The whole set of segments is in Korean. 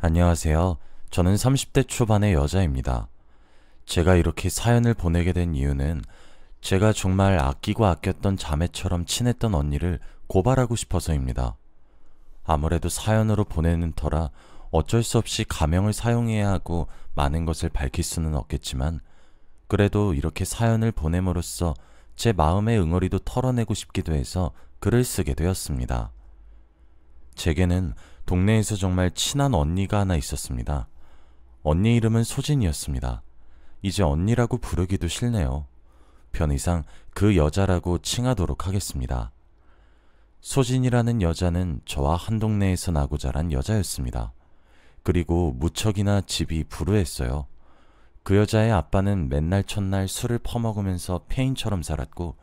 안녕하세요. 저는 30대 초반의 여자입니다. 제가 이렇게 사연을 보내게 된 이유는 제가 정말 아끼고 아꼈던 자매처럼 친했던 언니를 고발하고 싶어서입니다. 아무래도 사연으로 보내는 터라 어쩔 수 없이 가명을 사용해야 하고 많은 것을 밝힐 수는 없겠지만 그래도 이렇게 사연을 보냄으로써 제 마음의 응어리도 털어내고 싶기도 해서 글을 쓰게 되었습니다. 제게는 동네에서 정말 친한 언니가 하나 있었습니다. 언니 이름은 소진이었습니다. 이제 언니라고 부르기도 싫네요. 편의상 그 여자라고 칭하도록 하겠습니다. 소진이라는 여자는 저와 한 동네에서 나고 자란 여자였습니다. 그리고 무척이나 집이 불우했어요. 그 여자의 아빠는 맨날 첫날 술을 퍼먹으면서 폐인처럼 살았고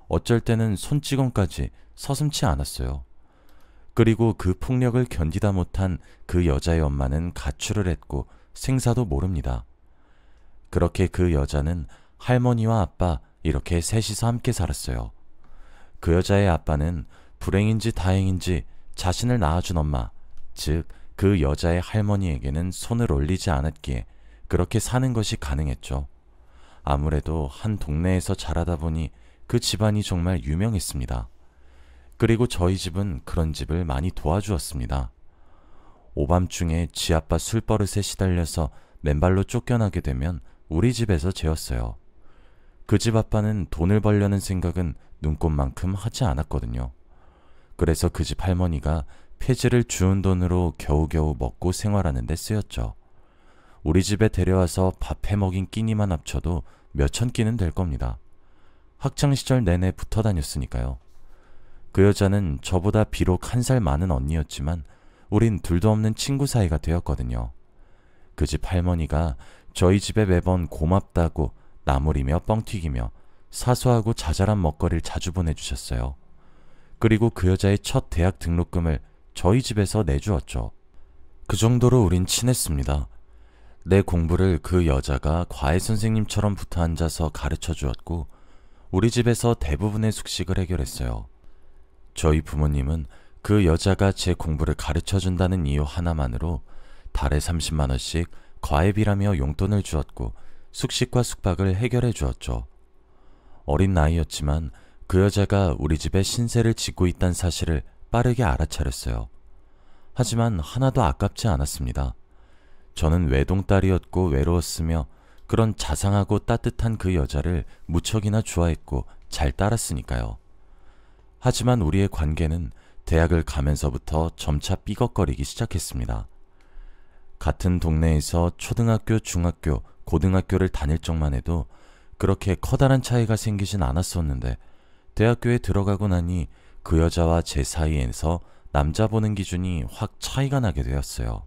어쩔 때는 손찌검까지 서슴지 않았어요. 그리고 그 폭력을 견디다 못한 그 여자의 엄마는 가출을 했고 생사도 모릅니다. 그렇게 그 여자는 할머니와 아빠 이렇게 셋이서 함께 살았어요. 그 여자의 아빠는 불행인지 다행인지 자신을 낳아준 엄마, 즉 그 여자의 할머니에게는 손을 올리지 않았기에 그렇게 사는 것이 가능했죠. 아무래도 한 동네에서 자라다 보니 그 집안이 정말 유명했습니다. 그리고 저희 집은 그런 집을 많이 도와주었습니다. 오밤중에 지 아빠 술버릇에 시달려서 맨발로 쫓겨나게 되면 우리 집에서 재웠어요. 그 집 아빠는 돈을 벌려는 생각은 눈꼽만큼 하지 않았거든요. 그래서 그 집 할머니가 폐지를 주운 돈으로 겨우겨우 먹고 생활하는 데 쓰였죠. 우리 집에 데려와서 밥 해먹인 끼니만 합쳐도 몇천 끼는 될 겁니다. 학창시절 내내 붙어 다녔으니까요. 그 여자는 저보다 비록 한 살 많은 언니였지만 우린 둘도 없는 친구 사이가 되었거든요. 그 집 할머니가 저희 집에 매번 고맙다고 나물이며 뻥튀기며 사소하고 자잘한 먹거리를 자주 보내주셨어요. 그리고 그 여자의 첫 대학 등록금을 저희 집에서 내주었죠. 그 정도로 우린 친했습니다. 내 공부를 그 여자가 과외 선생님처럼 붙어 앉아서 가르쳐 주었고 우리 집에서 대부분의 숙식을 해결했어요. 저희 부모님은 그 여자가 제 공부를 가르쳐 준다는 이유 하나만으로 달에 30만 원씩 과외비라며 용돈을 주었고 숙식과 숙박을 해결해 주었죠. 어린 나이였지만 그 여자가 우리 집에 신세를 짓고 있다는 사실을 빠르게 알아차렸어요. 하지만 하나도 아깝지 않았습니다. 저는 외동딸이었고 외로웠으며 그런 자상하고 따뜻한 그 여자를 무척이나 좋아했고 잘 따랐으니까요. 하지만 우리의 관계는 대학을 가면서부터 점차 삐걱거리기 시작했습니다. 같은 동네에서 초등학교, 중학교, 고등학교를 다닐 적만 해도 그렇게 커다란 차이가 생기진 않았었는데 대학교에 들어가고 나니 그 여자와 제 사이에서 남자 보는 기준이 확 차이가 나게 되었어요.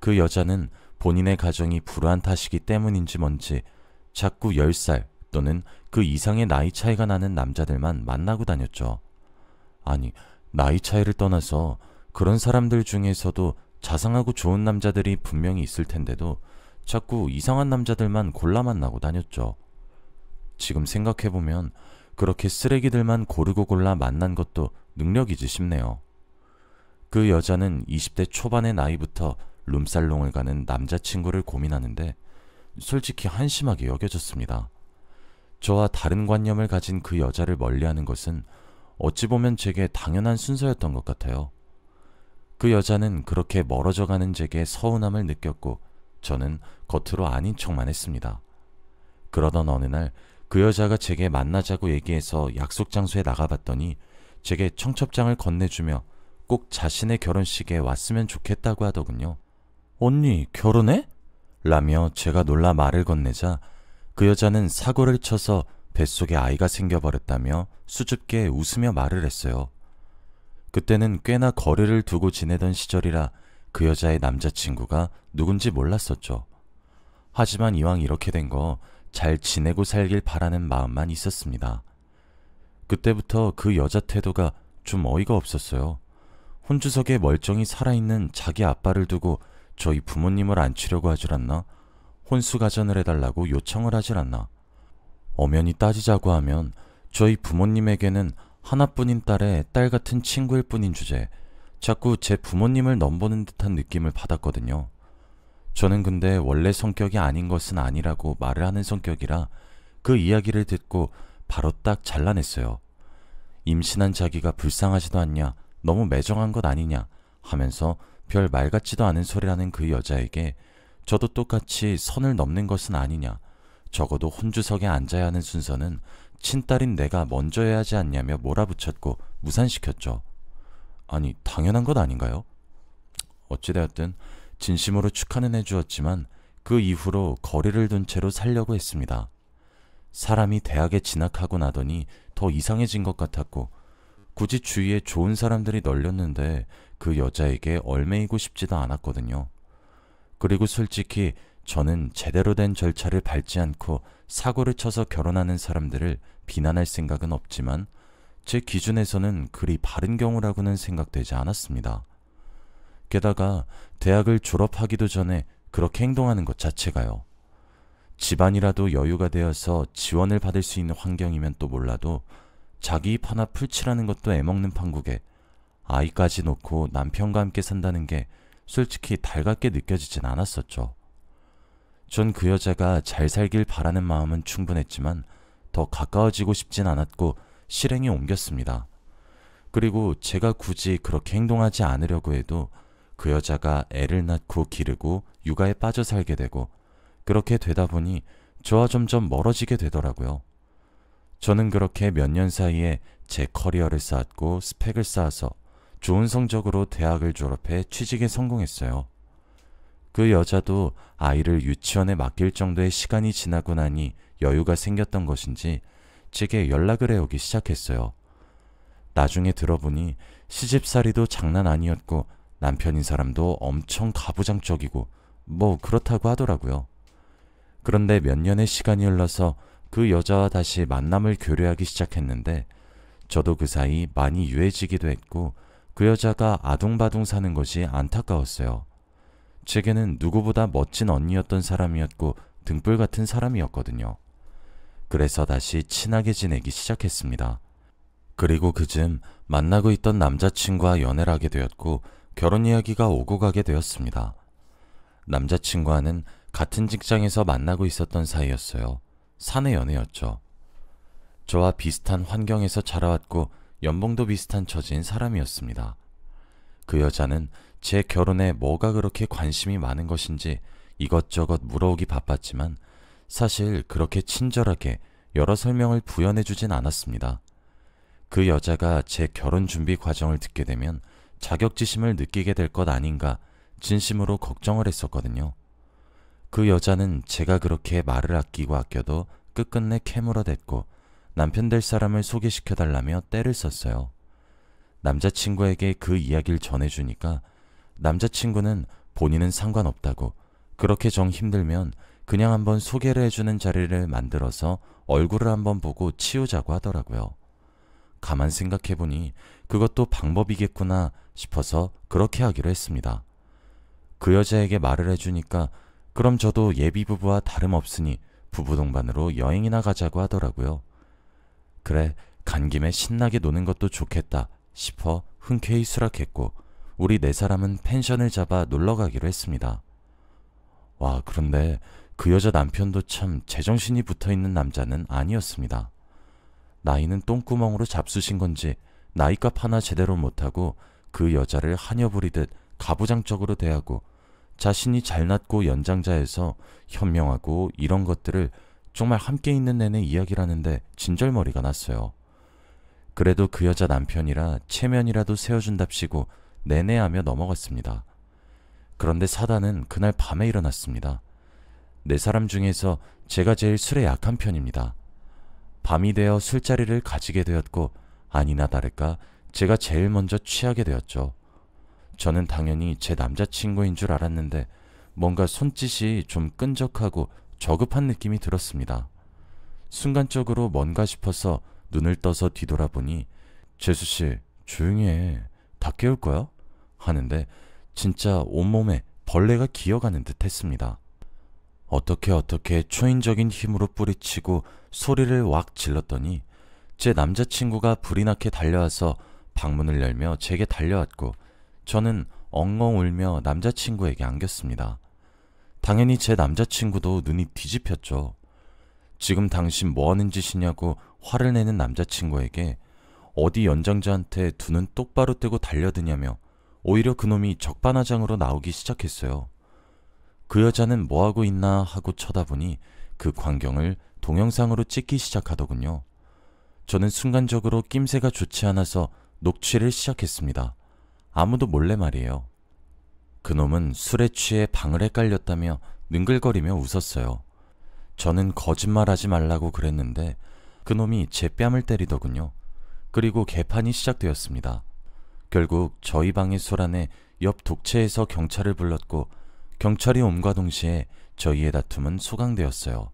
그 여자는 본인의 가정이 불우한 탓이기 때문인지 뭔지 자꾸 10살 또는 그 이상의 나이 차이가 나는 남자들만 만나고 다녔죠. 아니, 나이 차이를 떠나서 그런 사람들 중에서도 자상하고 좋은 남자들이 분명히 있을 텐데도 자꾸 이상한 남자들만 골라 만나고 다녔죠. 지금 생각해보면 그렇게 쓰레기들만 고르고 골라 만난 것도 능력이지 싶네요. 그 여자는 20대 초반의 나이부터 룸살롱을 가는 남자친구를 고민하는데 솔직히 한심하게 여겨졌습니다. 저와 다른 관념을 가진 그 여자를 멀리하는 것은 어찌 보면 제게 당연한 순서였던 것 같아요. 그 여자는 그렇게 멀어져가는 제게 서운함을 느꼈고 저는 겉으로 아닌 척만 했습니다. 그러던 어느 날 그 여자가 제게 만나자고 얘기해서 약속 장소에 나가봤더니 제게 청첩장을 건네주며 꼭 자신의 결혼식에 왔으면 좋겠다고 하더군요. 언니, 결혼해? 라며 제가 놀라 말을 건네자 그 여자는 사고를 쳐서 뱃속에 아이가 생겨버렸다며 수줍게 웃으며 말을 했어요. 그때는 꽤나 거리를 두고 지내던 시절이라 그 여자의 남자친구가 누군지 몰랐었죠. 하지만 이왕 이렇게 된 거 잘 지내고 살길 바라는 마음만 있었습니다. 그때부터 그 여자 태도가 좀 어이가 없었어요. 혼주석에 멀쩡히 살아있는 자기 아빠를 두고 저희 부모님을 앉히려고 하질 않나? 혼수가전을 해달라고 요청을 하질 않나? 엄연히 따지자고 하면 저희 부모님에게는 하나뿐인 딸의 딸 같은 친구일 뿐인 주제 자꾸 제 부모님을 넘보는 듯한 느낌을 받았거든요. 저는 근데 원래 성격이 아닌 것은 아니라고 말을 하는 성격이라 그 이야기를 듣고 바로 딱 잘라냈어요. 임신한 자기가 불쌍하지도 않냐, 너무 매정한 것 아니냐 하면서 별 말 같지도 않은 소리라는 그 여자에게 저도 똑같이 선을 넘는 것은 아니냐, 적어도 혼주석에 앉아야 하는 순서는 친딸인 내가 먼저 해야 하지 않냐며 몰아붙였고 무산시켰죠. 아니, 당연한 것 아닌가요? 어찌되었든 진심으로 축하는 해주었지만 그 이후로 거리를 둔 채로 살려고 했습니다. 사람이 대학에 진학하고 나더니 더 이상해진 것 같았고 굳이 주위에 좋은 사람들이 널렸는데 그 여자에게 얼매이고 싶지도 않았거든요. 그리고 솔직히 저는 제대로 된 절차를 밟지 않고 사고를 쳐서 결혼하는 사람들을 비난할 생각은 없지만 제 기준에서는 그리 바른 경우라고는 생각되지 않았습니다. 게다가 대학을 졸업하기도 전에 그렇게 행동하는 것 자체가요. 집안이라도 여유가 되어서 지원을 받을 수 있는 환경이면 또 몰라도 자기 입 하나 풀칠하는 것도 애먹는 판국에 아이까지 놓고 남편과 함께 산다는 게 솔직히 달갑게 느껴지진 않았었죠. 전 그 여자가 잘 살길 바라는 마음은 충분했지만 더 가까워지고 싶진 않았고 실행에 옮겼습니다. 그리고 제가 굳이 그렇게 행동하지 않으려고 해도 그 여자가 애를 낳고 기르고 육아에 빠져 살게 되고 그렇게 되다 보니 저와 점점 멀어지게 되더라고요. 저는 그렇게 몇 년 사이에 제 커리어를 쌓았고 스펙을 쌓아서 좋은 성적으로 대학을 졸업해 취직에 성공했어요. 그 여자도 아이를 유치원에 맡길 정도의 시간이 지나고 나니 여유가 생겼던 것인지 제게 연락을 해오기 시작했어요. 나중에 들어보니 시집살이도 장난 아니었고 남편인 사람도 엄청 가부장적이고 뭐 그렇다고 하더라고요. 그런데 몇 년의 시간이 흘러서 그 여자와 다시 만남을 교류하기 시작했는데 저도 그 사이 많이 유해지기도 했고 그 여자가 아둥바둥 사는 것이 안타까웠어요. 제게는 누구보다 멋진 언니였던 사람이었고 등불 같은 사람이었거든요. 그래서 다시 친하게 지내기 시작했습니다. 그리고 그쯤 만나고 있던 남자친구와 연애를 하게 되었고 결혼 이야기가 오고 가게 되었습니다. 남자친구와는 같은 직장에서 만나고 있었던 사이였어요. 사내 연애였죠. 저와 비슷한 환경에서 자라왔고 연봉도 비슷한 처지인 사람이었습니다. 그 여자는 제 결혼에 뭐가 그렇게 관심이 많은 것인지 이것저것 물어오기 바빴지만 사실 그렇게 친절하게 여러 설명을 부연해주진 않았습니다. 그 여자가 제 결혼 준비 과정을 듣게 되면 자격지심을 느끼게 될 것 아닌가 진심으로 걱정을 했었거든요. 그 여자는 제가 그렇게 말을 아끼고 아껴도 끝끝내 캐물어댔고 남편 될 사람을 소개시켜달라며 떼를 썼어요. 남자친구에게 그 이야기를 전해주니까 남자친구는 본인은 상관없다고 그렇게 정 힘들면 그냥 한번 소개를 해주는 자리를 만들어서 얼굴을 한번 보고 치우자고 하더라고요. 가만 생각해보니 그것도 방법이겠구나 싶어서 그렇게 하기로 했습니다. 그 여자에게 말을 해주니까 그럼 저도 예비부부와 다름없으니 부부 동반으로 여행이나 가자고 하더라고요. 그래, 간 김에 신나게 노는 것도 좋겠다 싶어 흔쾌히 수락했고 우리 네 사람은 펜션을 잡아 놀러 가기로 했습니다. 와, 그런데 그 여자 남편도 참 제정신이 붙어있는 남자는 아니었습니다. 나이는 똥구멍으로 잡수신 건지 나이값 하나 제대로 못하고 그 여자를 하녀 부리듯 가부장적으로 대하고 자신이 잘났고 연장자여서 현명하고 이런 것들을 정말 함께 있는 내내 이야기를 하는데 진절머리가 났어요. 그래도 그 여자 남편이라 체면이라도 세워준답시고 내내하며 넘어갔습니다. 그런데 사단은 그날 밤에 일어났습니다. 네 사람 중에서 제가 제일 술에 약한 편입니다. 밤이 되어 술자리를 가지게 되었고 아니나 다를까 제가 제일 먼저 취하게 되었죠. 저는 당연히 제 남자친구인 줄 알았는데 뭔가 손짓이 좀 끈적하고 저급한 느낌이 들었습니다. 순간적으로 뭔가 싶어서 눈을 떠서 뒤돌아보니 재수씨 조용히 해. 다 깨울 거야? 하는데 진짜 온몸에 벌레가 기어가는 듯 했습니다. 어떻게 초인적인 힘으로 뿌리치고 소리를 왁 질렀더니 제 남자친구가 불이 나게 달려와서 방문을 열며 제게 달려왔고 저는 엉엉 울며 남자친구에게 안겼습니다. 당연히 제 남자친구도 눈이 뒤집혔죠. 지금 당신 뭐 하는 짓이냐고 화를 내는 남자친구에게 어디 연장자한테 두 눈 똑바로 뜨고 달려드냐며 오히려 그놈이 적반하장으로 나오기 시작했어요. 그 여자는 뭐하고 있나 하고 쳐다보니 그 광경을 동영상으로 찍기 시작하더군요. 저는 순간적으로 낌새가 좋지 않아서 녹취를 시작했습니다. 아무도 몰래 말이에요. 그놈은 술에 취해 방을 헷갈렸다며 능글거리며 웃었어요. 저는 거짓말하지 말라고 그랬는데 그놈이 제 뺨을 때리더군요. 그리고 개판이 시작되었습니다. 결국 저희 방의 소란에 옆 독채에서 경찰을 불렀고 경찰이 옴과 동시에 저희의 다툼은 소강되었어요.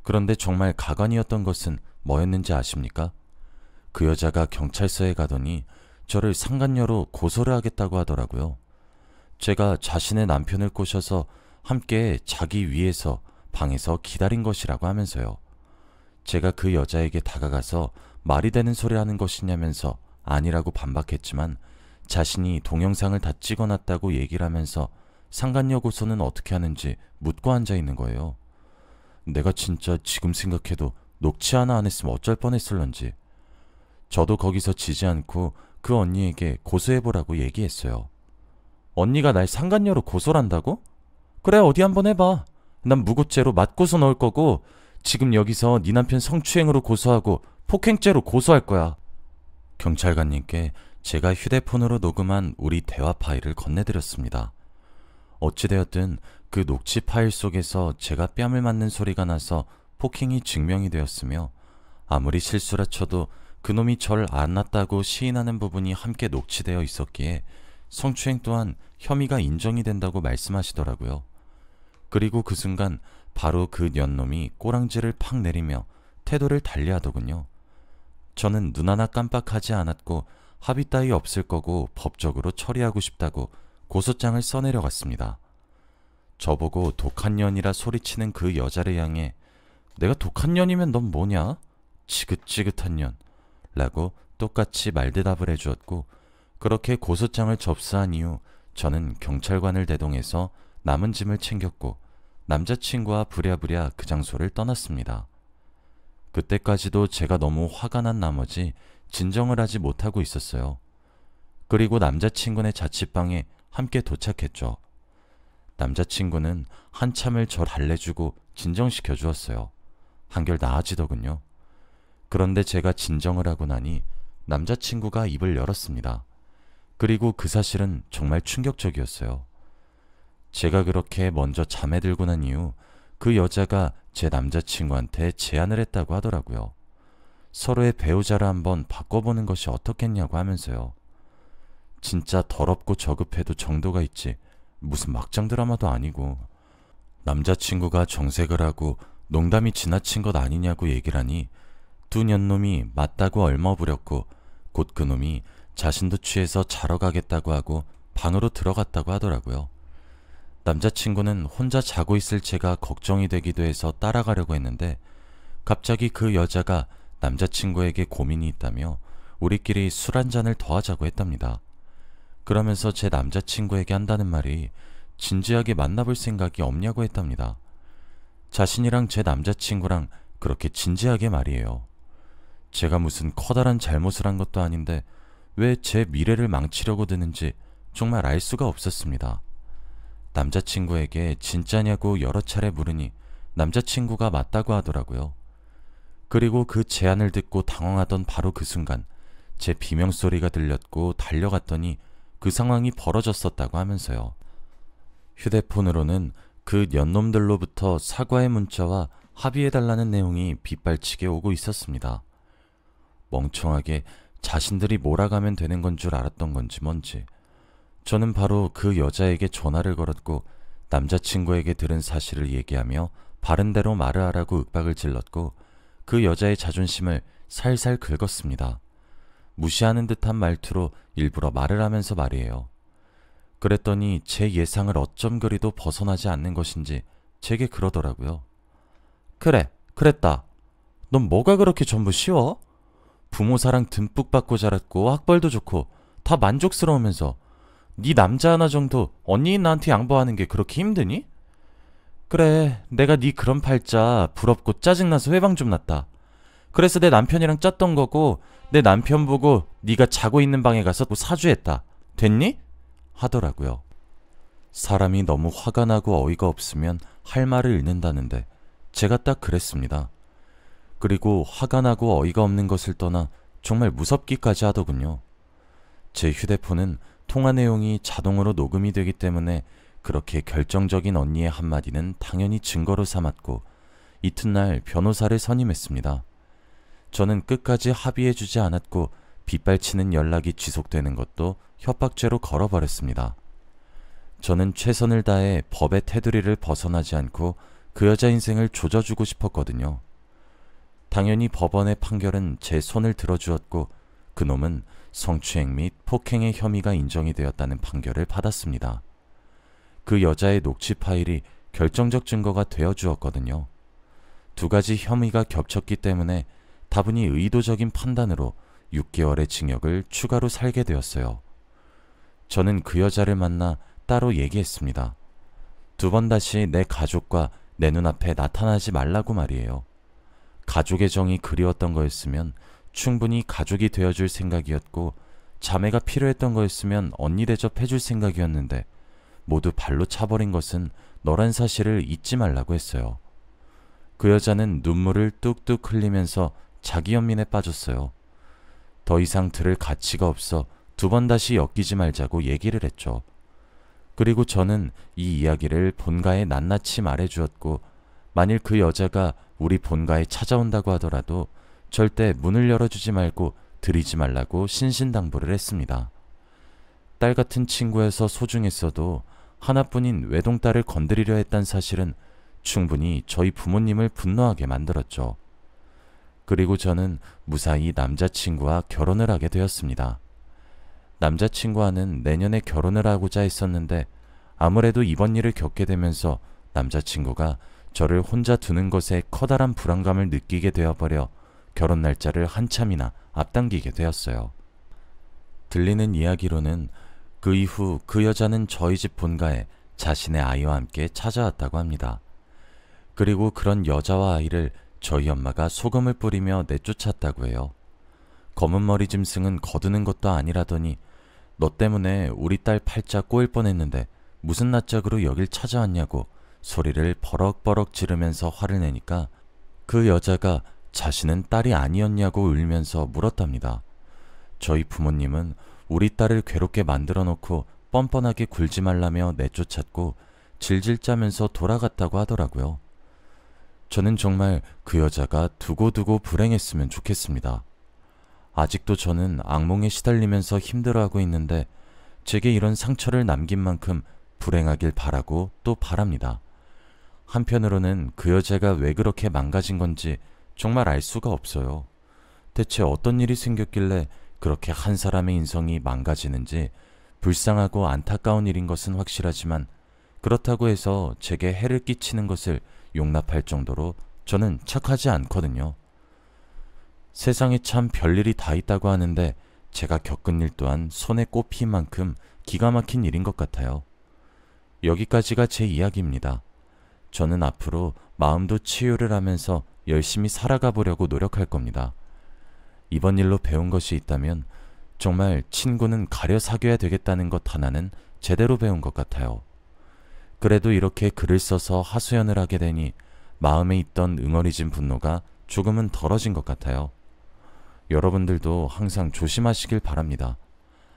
그런데 정말 가관이었던 것은 뭐였는지 아십니까? 그 여자가 경찰서에 가더니 저를 상간녀로 고소를 하겠다고 하더라고요. 제가 자신의 남편을 꼬셔서 함께 자기 위에서 방에서 기다린 것이라고 하면서요. 제가 그 여자에게 다가가서 말이 되는 소리 하는 것이냐면서 아니라고 반박했지만 자신이 동영상을 다 찍어놨다고 얘기를 하면서 상간녀 고소는 어떻게 하는지 묻고 앉아있는 거예요. 내가 진짜 지금 생각해도 녹취 하나 안 했으면 어쩔 뻔했을런지. 저도 거기서 지지 않고 그 언니에게 고소해보라고 얘기했어요. 언니가 날 상간녀로 고소를 한다고? 그래, 어디 한번 해봐. 난 무고죄로 맞고서 넣을 거고 지금 여기서 네 남편 성추행으로 고소하고 폭행죄로 고소할 거야. 경찰관님께 제가 휴대폰으로 녹음한 우리 대화 파일을 건네드렸습니다. 어찌되었든 그 녹취 파일 속에서 제가 뺨을 맞는 소리가 나서 폭행이 증명이 되었으며 아무리 실수라 쳐도 그놈이 절 안 놨다고 시인하는 부분이 함께 녹취되어 있었기에 성추행 또한 혐의가 인정이 된다고 말씀하시더라고요. 그리고 그 순간 바로 그 년놈이 꼬랑지를 팍 내리며 태도를 달리하더군요. 저는 눈 하나 깜빡하지 않았고 합의 따위 없을 거고 법적으로 처리하고 싶다고 고소장을 써내려갔습니다. 저보고 독한 년이라 소리치는 그 여자를 향해 내가 독한 년이면 넌 뭐냐? 지긋지긋한 년 라고 똑같이 말대답을 해주었고 그렇게 고소장을 접수한 이후 저는 경찰관을 대동해서 남은 짐을 챙겼고 남자친구와 부랴부랴 그 장소를 떠났습니다. 그때까지도 제가 너무 화가 난 나머지 진정을 하지 못하고 있었어요. 그리고 남자친구네 자취방에 함께 도착했죠. 남자친구는 한참을 절 달래주고 진정시켜 주었어요. 한결 나아지더군요. 그런데 제가 진정을 하고 나니 남자친구가 입을 열었습니다. 그리고 그 사실은 정말 충격적이었어요. 제가 그렇게 먼저 잠에 들고 난 이후 그 여자가 제 남자친구한테 제안을 했다고 하더라고요. 서로의 배우자를 한번 바꿔보는 것이 어떻겠냐고 하면서요. 진짜 더럽고 저급해도 정도가 있지 무슨 막장 드라마도 아니고. 남자친구가 정색을 하고 농담이 지나친 것 아니냐고 얘기를 하니 두 년놈이 맞다고 얼머부렸고 곧 그놈이 자신도 취해서 자러 가겠다고 하고 방으로 들어갔다고 하더라고요. 남자친구는 혼자 자고 있을 제가 걱정이 되기도 해서 따라가려고 했는데 갑자기 그 여자가 남자친구에게 고민이 있다며 우리끼리 술 한 잔을 더 하자고 했답니다. 그러면서 제 남자친구에게 한다는 말이 진지하게 만나볼 생각이 없냐고 했답니다. 자신이랑 제 남자친구랑 그렇게 진지하게 말이에요. 제가 무슨 커다란 잘못을 한 것도 아닌데 왜 제 미래를 망치려고 드는지 정말 알 수가 없었습니다. 남자친구에게 진짜냐고 여러 차례 물으니 남자친구가 맞다고 하더라고요. 그리고 그 제안을 듣고 당황하던 바로 그 순간 제 비명소리가 들렸고 달려갔더니 그 상황이 벌어졌었다고 하면서요. 휴대폰으로는 그 년놈들로부터 사과의 문자와 합의해달라는 내용이 빗발치게 오고 있었습니다. 멍청하게 자신들이 몰아가면 되는 건 줄 알았던 건지 뭔지 저는 바로 그 여자에게 전화를 걸었고 남자친구에게 들은 사실을 얘기하며 바른대로 말을 하라고 윽박을 질렀고 그 여자의 자존심을 살살 긁었습니다. 무시하는 듯한 말투로 일부러 말을 하면서 말이에요. 그랬더니 제 예상을 어쩜 그리도 벗어나지 않는 것인지 제게 그러더라고요. 그래, 그랬다. 넌 뭐가 그렇게 전부 쉬워? 부모 사랑 듬뿍 받고 자랐고 학벌도 좋고 다 만족스러우면서 네 남자 하나 정도 언니인 나한테 양보하는 게 그렇게 힘드니? 그래, 내가 네 그런 팔자 부럽고 짜증나서 회방 좀 났다. 그래서 내 남편이랑 짰던 거고 내 남편 보고 네가 자고 있는 방에 가서 사주했다. 됐니? 하더라고요. 사람이 너무 화가 나고 어이가 없으면 할 말을 잃는다는데 제가 딱 그랬습니다. 그리고 화가 나고 어이가 없는 것을 떠나 정말 무섭기까지 하더군요. 제 휴대폰은 통화 내용이 자동으로 녹음이 되기 때문에 그렇게 결정적인 언니의 한마디는 당연히 증거로 삼았고 이튿날 변호사를 선임했습니다. 저는 끝까지 합의해주지 않았고 빗발치는 연락이 지속되는 것도 협박죄로 걸어버렸습니다. 저는 최선을 다해 법의 테두리를 벗어나지 않고 그 여자 인생을 조져주고 싶었거든요. 당연히 법원의 판결은 제 손을 들어주었고 그놈은 성추행 및 폭행의 혐의가 인정이 되었다는 판결을 받았습니다. 그 여자의 녹취 파일이 결정적 증거가 되어주었거든요. 두 가지 혐의가 겹쳤기 때문에 다분히 의도적인 판단으로 6개월의 징역을 추가로 살게 되었어요. 저는 그 여자를 만나 따로 얘기했습니다. 두 번 다시 내 가족과 내 눈앞에 나타나지 말라고 말이에요. 가족의 정이 그리웠던 거였으면 충분히 가족이 되어줄 생각이었고 자매가 필요했던 거였으면 언니 대접해줄 생각이었는데 모두 발로 차버린 것은 너란 사실을 잊지 말라고 했어요. 그 여자는 눈물을 뚝뚝 흘리면서 자기 연민에 빠졌어요. 더 이상 들을 가치가 없어 두 번 다시 엮이지 말자고 얘기를 했죠. 그리고 저는 이 이야기를 본가에 낱낱이 말해주었고 만일 그 여자가 우리 본가에 찾아온다고 하더라도 절대 문을 열어주지 말고 들이지 말라고 신신당부를 했습니다. 딸 같은 친구여서 소중했어도 하나뿐인 외동딸을 건드리려 했단 사실은 충분히 저희 부모님을 분노하게 만들었죠. 그리고 저는 무사히 남자친구와 결혼을 하게 되었습니다. 남자친구와는 내년에 결혼을 하고자 했었는데 아무래도 이번 일을 겪게 되면서 남자친구가 저를 혼자 두는 것에 커다란 불안감을 느끼게 되어버려 결혼 날짜를 한참이나 앞당기게 되었어요. 들리는 이야기로는 그 이후 그 여자는 저희 집 본가에 자신의 아이와 함께 찾아왔다고 합니다. 그리고 그런 여자와 아이를 저희 엄마가 소금을 뿌리며 내쫓았다고 해요. 검은 머리 짐승은 거두는 것도 아니라더니 너 때문에 우리 딸 팔자 꼬일 뻔했는데 무슨 낯짝으로 여길 찾아왔냐고 소리를 버럭버럭 지르면서 화를 내니까 그 여자가 자신은 딸이 아니었냐고 울면서 물었답니다. 저희 부모님은 우리 딸을 괴롭게 만들어 놓고 뻔뻔하게 굴지 말라며 내쫓았고 질질 짜면서 돌아갔다고 하더라고요. 저는 정말 그 여자가 두고두고 불행했으면 좋겠습니다. 아직도 저는 악몽에 시달리면서 힘들어하고 있는데 제게 이런 상처를 남긴 만큼 불행하길 바라고 또 바랍니다. 한편으로는 그 여자가 왜 그렇게 망가진 건지 정말 알 수가 없어요. 대체 어떤 일이 생겼길래 그렇게 한 사람의 인성이 망가지는지 불쌍하고 안타까운 일인 것은 확실하지만 그렇다고 해서 제게 해를 끼치는 것을 용납할 정도로 저는 착하지 않거든요. 세상에 참 별일이 다 있다고 하는데 제가 겪은 일 또한 손에 꼽힌 만큼 기가 막힌 일인 것 같아요. 여기까지가 제 이야기입니다. 저는 앞으로 마음도 치유를 하면서 열심히 살아가 보려고 노력할 겁니다. 이번 일로 배운 것이 있다면 정말 친구는 가려 사귀어야 되겠다는 것 하나는 제대로 배운 것 같아요. 그래도 이렇게 글을 써서 하소연을 하게 되니 마음에 있던 응어리진 분노가 조금은 덜어진 것 같아요. 여러분들도 항상 조심하시길 바랍니다.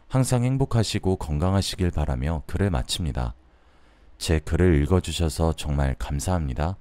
항상 행복하시고 건강하시길 바라며 글을 마칩니다. 제 글을 읽어주셔서 정말 감사합니다.